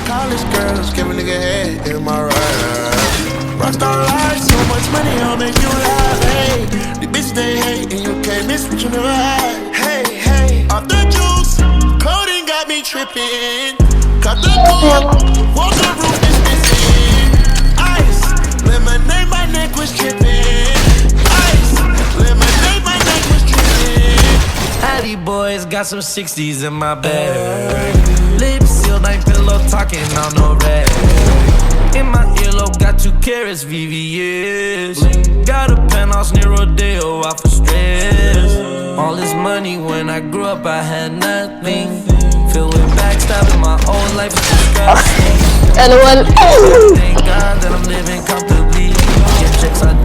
College girls give a nigga head in my ride. Rockstar life, so much money, I'll make you laugh. Hey, the bitch they hate, and you can't miss what you never had. Hey, hey, off the juice, clothing got me tripping. Cut the coupe, walk the roof is missing. Ice, lemonade, my neck was tripping. Ice, lemonade, my neck was tripping. Addy boys got some 60s in my bag. Lips sealed, ain't pillow talking on no rag. In my earlobe, got 2 carats, VVS. Got a penthouse near Rodeo, off of stress. All this money, when I grew up, I had nothing. Filled with backstabbing, my whole life is disgusting. LOL. Thank God that I'm living comfortably. Get checks, I